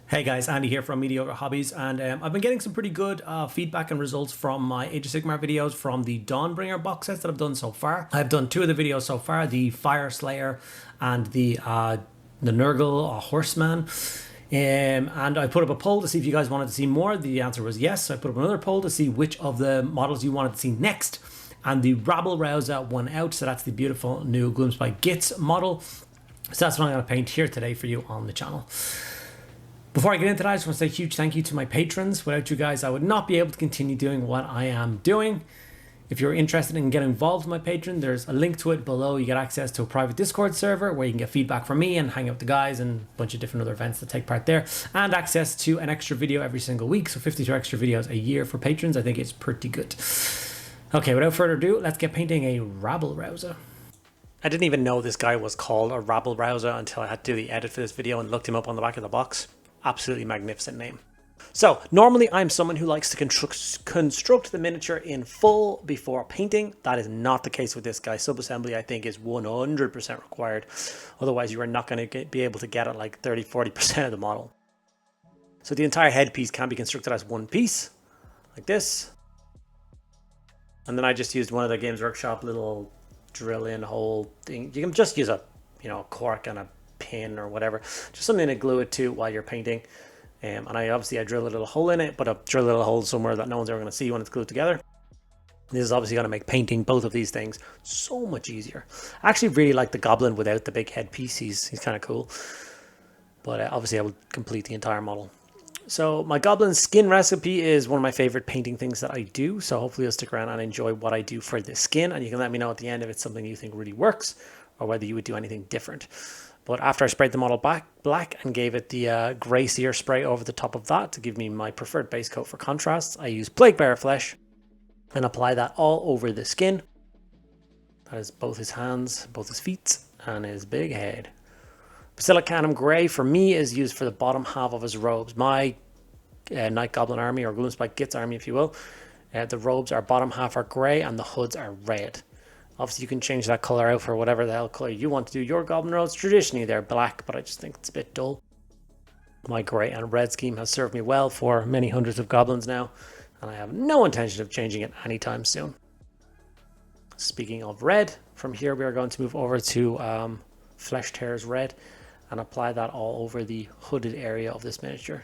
Hey guys, Andy here from Mediocre Hobbies, and I've been getting some pretty good feedback and results from my Age of Sigmar videos from the Dawnbringer box sets that I've done so far. I've done two of the videos so far, the Fire Slayer and the Nurgle Horseman. And I put up a poll to see if you guys wanted to see more. The answer was yes, so I put up another poll to see which of the models you wanted to see next. And the Rabble-Rowsa won out, so that's the beautiful new Gloomspite Gitz model. So that's what I'm going to paint here today for you on the channel. Before I get into that, I just want to say a huge thank you to my patrons. Without you guys, I would not be able to continue doing what I am doing. If you're interested in getting involved with my Patreon, there's a link to it below. You get access to a private Discord server where you can get feedback from me and hang out with the guys and a bunch of different other events that take part there. And access to an extra video every single week. So 52 extra videos a year for patrons. I think it's pretty good. Okay, without further ado, let's get painting a Rabble-Rowsa. I didn't even know this guy was called a Rabble-Rowsa until I had to do the edit for this video and looked him up on the back of the box. Absolutely magnificent name. So normally I'm someone who likes to construct the miniature in full before painting. That is not the case with this guy. Subassembly I think is 100% required. Otherwise you are not going to be able to get it like 30-40% of the model. So the entire headpiece can be constructed as one piece like this. And then I just used one of the Games Workshop little drill in hole thing. You can just use a cork and a pin or whatever, just something to glue it to while you're painting. And I drill a little hole in it, but I drill a little hole somewhere that no one's ever going to see when it's glued together. This is obviously going to make painting both of these things so much easier. I actually really like the Goblin without the big headpiece. He's kind of cool, but obviously I will complete the entire model. So my Goblin skin recipe is one of my favorite painting things that I do, so hopefully you'll stick around and enjoy what I do for the skin, and you can let me know at the end if it's something you think really works or whether you would do anything different. But after I sprayed the model black and gave it the Grey Seer spray over the top of that to give me my preferred base coat for contrast, I used Plaguebearer Flesh and apply that all over the skin. That is both his hands, both his feet, and his big head. Basilicanum Grey for me is used for the bottom half of his robes. My Night Goblin army, or Gloomspite Gitz army if you will, the robes are bottom half are grey and the hoods are red. Obviously, you can change that color out for whatever the hell color you want to do your Goblin robes. Traditionally, they're black, but I just think it's a bit dull. My grey and red scheme has served me well for many hundreds of Goblins now, and I have no intention of changing it anytime soon. Speaking of red, from here we are going to move over to Flesh Tears Red and apply that all over the hooded area of this miniature.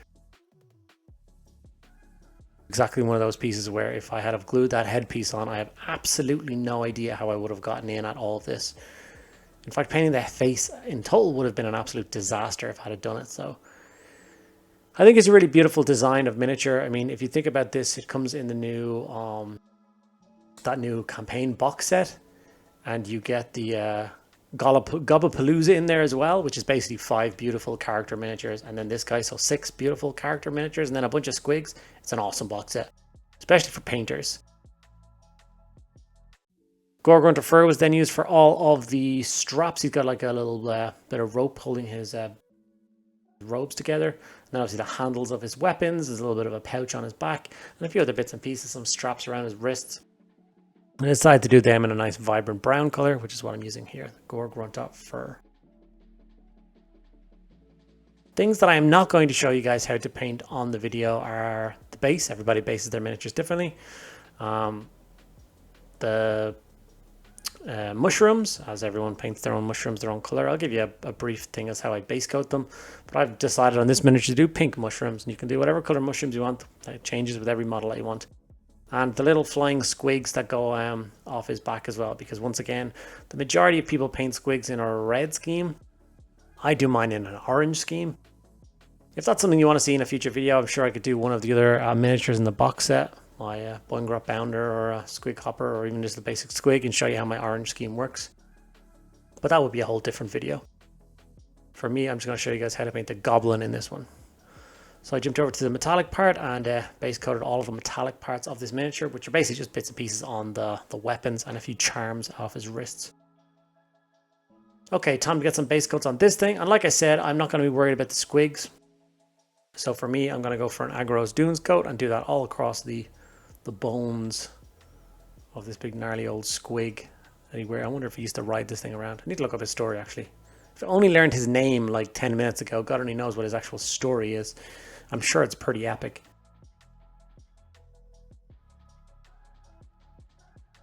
Exactly one of those pieces where if I had have glued that headpiece on, I have absolutely no idea how I would have gotten in at all of this. In fact, painting the face in total would have been an absolute disaster if I had done it. So I think it's a really beautiful design of miniature. I mean, if you think about this, it comes in the new that new campaign box set, and you get the Gobblepalooza in there as well, which is basically 5 beautiful character miniatures, and then this guy, so 6 beautiful character miniatures, and then a bunch of squigs. It's an awesome box set, especially for painters. Gorgrunter fur was then used for all of the straps. He's got like a little bit of rope holding his robes together, and then obviously the handles of his weapons. There's a little bit of a pouch on his back, and a few other bits and pieces, some straps around his wrists. I decided to do them in a nice vibrant brown color, which is what I'm using here, Gorgrunter fur. Things that I am not going to show you guys how to paint on the video are the base. Everybody bases their miniatures differently. The mushrooms, as everyone paints their own mushrooms, their own color. I'll give you a brief thing as how I base coat them. But I've decided on this miniature to do pink mushrooms, and you can do whatever color mushrooms you want. It changes with every model that you want. And the little flying squigs that go off his back as well, because once again, the majority of people paint squigs in a red scheme. I do mine in an orange scheme. If that's something you want to see in a future video, I'm sure I could do one of the other miniatures in the box set, my Boingrot Bounder or a Squig Hopper, or even just the basic squig, and show you how my orange scheme works. But that would be a whole different video. For me, I'm just going to show you guys how to paint the Goblin in this one. So I jumped over to the metallic part and base coated all of the metallic parts of this miniature, which are basically just bits and pieces on the weapons and a few charms off his wrists. Okay, time to get some base coats on this thing. And like I said, I'm not going to be worried about the squigs. So for me, I'm going to go for an Aggaros Dunes coat and do that all across the bones of this big gnarly old squig that he wears. I wonder if he used to ride this thing around. I need to look up his story actually. I only learned his name like 10 minutes ago. God only knows what his actual story is. I'm sure it's pretty epic.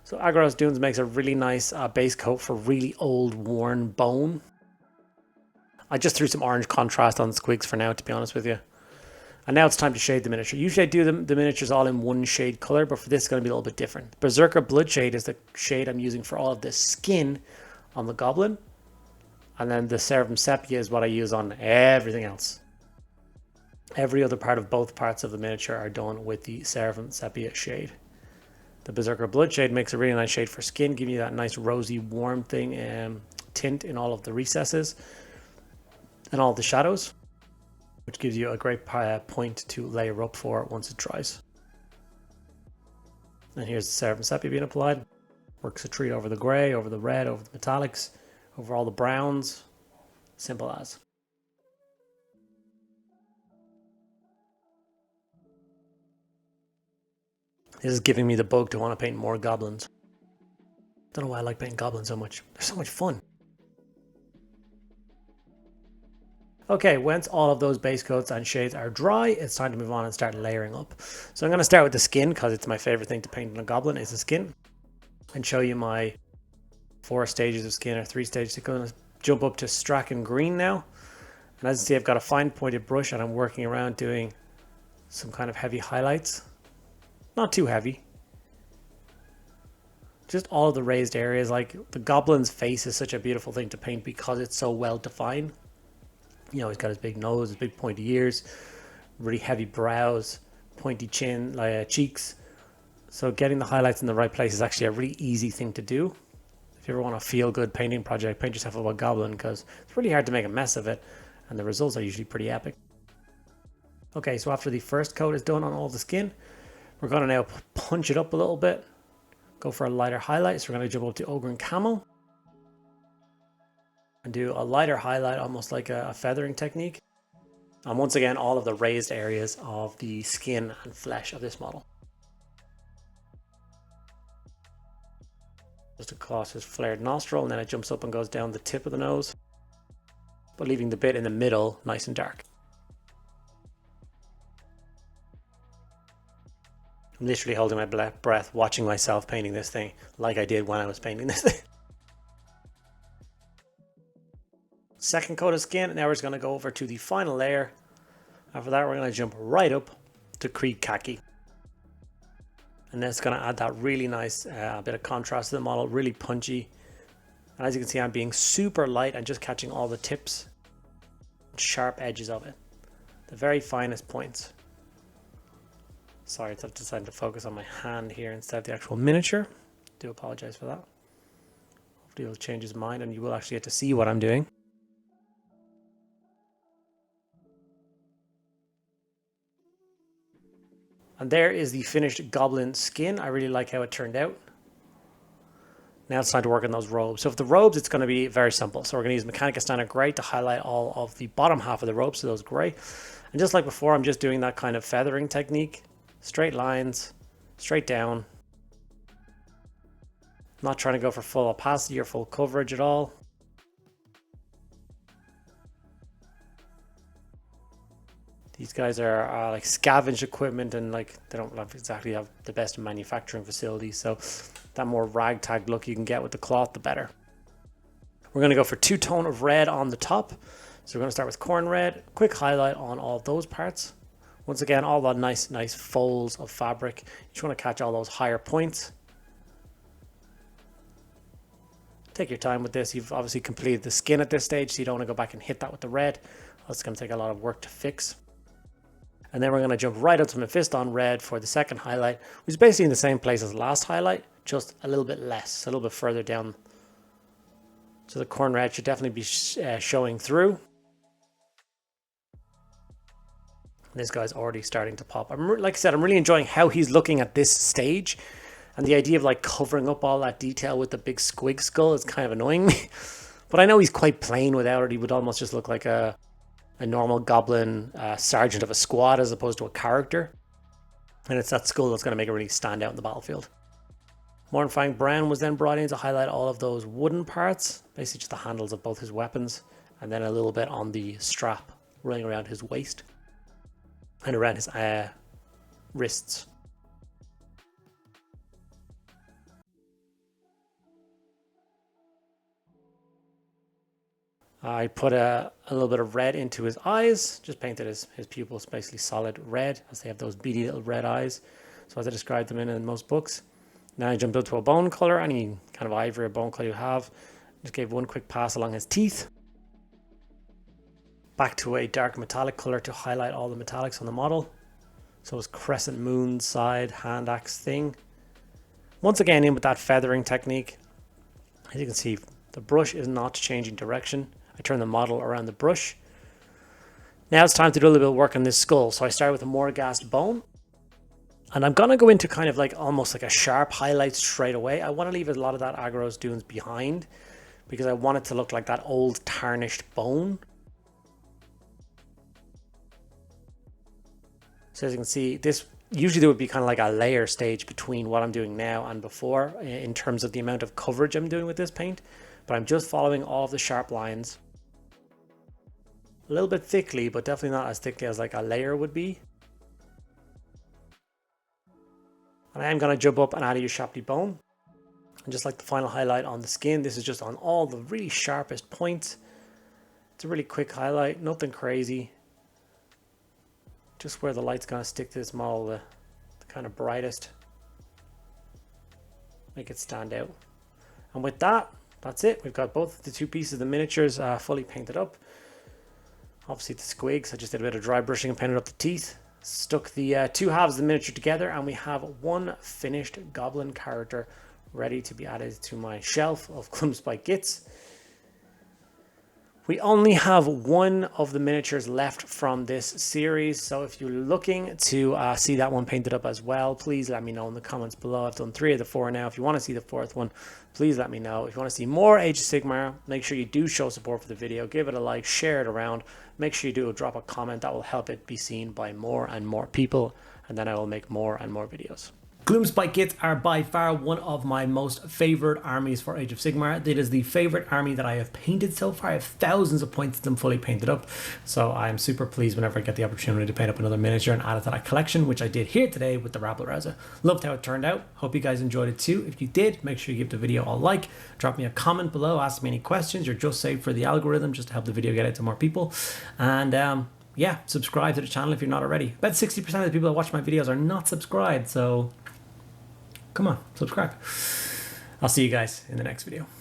So Aggaros Dunes makes a really nice base coat for really old worn bone. I just threw some orange contrast on the squigs for now, to be honest with you. And now it's time to shade the miniature. Usually I do the miniatures all in one shade color, but for this it's going to be a little bit different. Berserker Bloodshade is the shade I'm using for all of the skin on the Goblin. And then the Seraphim Sepia is what I use on everything else. Every other part of both parts of the miniature are done with the Seraphim Sepia shade. The Berserker Bloodshade makes a really nice shade for skin, giving you that nice rosy warm thing tint in all of the recesses and all of the shadows, which gives you a great point to layer up for once it dries. And here's the Seraphim Sepia being applied. Works a treat over the grey, over the red, over the metallics, over all the browns. Simple as. This is giving me the bug to want to paint more goblins. Don't know why I like painting goblins so much. They're so much fun. Okay, once all of those base coats and shades are dry, it's time to move on and start layering up. So I'm going to start with the skin, because it's my favorite thing to paint on a goblin is the skin. And show you my 4 stages of skin, or 3 stages. I'm going to jump up to Straken Green now. And as you see, I've got a fine pointed brush and I'm working around doing some kind of heavy highlights. Not too heavy. Just all of the raised areas. Like the goblin's face is such a beautiful thing to paint because it's so well defined. You know, he's got his big nose, his big pointy ears, really heavy brows, pointy chin, cheeks. So getting the highlights in the right place is actually a really easy thing to do. If you ever want a feel-good painting project, paint yourself up a goblin, because it's really hard to make a mess of it, and the results are usually pretty epic. Okay, so after the first coat is done on all the skin, we're going to now punch it up a little bit, go for a lighter highlight. So we're going to jump up to Ogryn Camo and do a lighter highlight, almost like a feathering technique. And once again, all of the raised areas of the skin and flesh of this model. Just across his flared nostril, and then it jumps up and goes down the tip of the nose, but leaving the bit in the middle nice and dark. I'm literally holding my breath, watching myself painting this thing like I did when I was painting this thing. Second coat of skin. Now we're just going to go over to the final layer. After that, we're going to jump right up to Krieg Khaki. And that's going to add that really nice bit of contrast to the model, really punchy. And as you can see, I'm being super light and just catching all the tips, sharp edges of it, the very finest points. Sorry, I've decided to focus on my hand here instead of the actual miniature. Do apologize for that. Hopefully he'll change his mind and you will actually get to see what I'm doing. And there is the finished goblin skin. I really like how it turned out. Now it's time to work on those robes. So for the robes, it's going to be very simple. So we're going to use Mechanicus Standard Grey to highlight all of the bottom half of the robes, so those grey. And just like before, I'm just doing that kind of feathering technique. Straight lines, straight down. Not trying to go for full opacity or full coverage at all. These guys are like scavenged equipment, and like they don't exactly have the best manufacturing facilities, so that more ragtag look you can get with the cloth, the better. We're going to go for 2 tone of red on the top. So we're going to start with Khorne Red. Quick highlight on all those parts. Once again, all the nice folds of fabric. You just want to catch all those higher points. Take your time with this. You've obviously completed the skin at this stage, so you don't want to go back and hit that with the red. That's going to take a lot of work to fix. And then we're going to jump right up to Mephiston Red for the second highlight, which is basically in the same place as the last highlight, just a little bit less, a little bit further down. So the Khorne Red should definitely be showing through. This guy's already starting to pop. Like I said, I'm really enjoying how he's looking at this stage. And the idea of like covering up all that detail with the big squig skull is kind of annoying me. But I know he's quite plain without it. He would almost just look like a normal goblin sergeant of a squad as opposed to a character. And it's that skull that's going to make it really stand out in the battlefield. Mournfang Brown was then brought in to highlight all of those wooden parts. Basically just the handles of both his weapons. and then a little bit on the strap running around his waist and around his wrists. I put a little bit of red into his eyes, just painted his pupils basically solid red, as they have those beady little red eyes. So as I described them in most books. Now I jumped up to a bone color, any kind of ivory or bone color you have. Just gave one quick pass along his teeth. Back to a dark metallic color to highlight all the metallics on the model. So his crescent moon side hand axe thing. Once again in with that feathering technique. As you can see, the brush is not changing direction. I turn the model around the brush. Now it's time to do a little bit of work on this skull. So I start with a Morghast Bone. And I'm going to go into kind of like almost like a sharp highlight straight away. I want to leave a lot of that Aggaros Dunes behind, because I want it to look like that old tarnished bone. So as you can see, this usually there would be kind of like a layer stage between what I'm doing now and before in terms of the amount of coverage I'm doing with this paint. But I'm just following all of the sharp lines. A little bit thickly, but definitely not as thickly as like a layer would be. And I am going to jump up and add a Ushabti Bone. And just like the final highlight on the skin, this is just on all the really sharpest points. It's a really quick highlight, nothing crazy. Just where the light's going to stick to this model, the kind of brightest. Make it stand out. And with that, that's it. We've got both the two pieces of the miniatures fully painted up. Obviously the squigs, I just did a bit of dry brushing and painted up the teeth. Stuck the two halves of the miniature together, and we have one finished Goblin character ready to be added to my shelf of Gloomspite Gitz. We only have one of the miniatures left from this series, so if you're looking to see that one painted up as well, please let me know in the comments below. I've done 3 of the 4 now. If you want to see the 4th one, please let me know. If you want to see more Age of Sigmar, make sure you do show support for the video. Give it a like, share it around. Make sure you do drop a comment. That will help it be seen by more and more people, and then I will make more and more videos. Gloomspite Gitz are by far one of my most favorite armies for Age of Sigmar. It is the favorite army that I have painted so far. I have thousands of points of them fully painted up, so I'm super pleased whenever I get the opportunity to paint up another miniature and add it to that collection, which I did here today with the Rabble-Rowsa. Loved how it turned out. Hope you guys enjoyed it too. If you did, make sure you give the video a like, drop me a comment below, ask me any questions. You're just saved for the algorithm just to help the video get out to more people. And yeah, subscribe to the channel if you're not already. About 60% of the people that watch my videos are not subscribed, so come on, subscribe. I'll see you guys in the next video.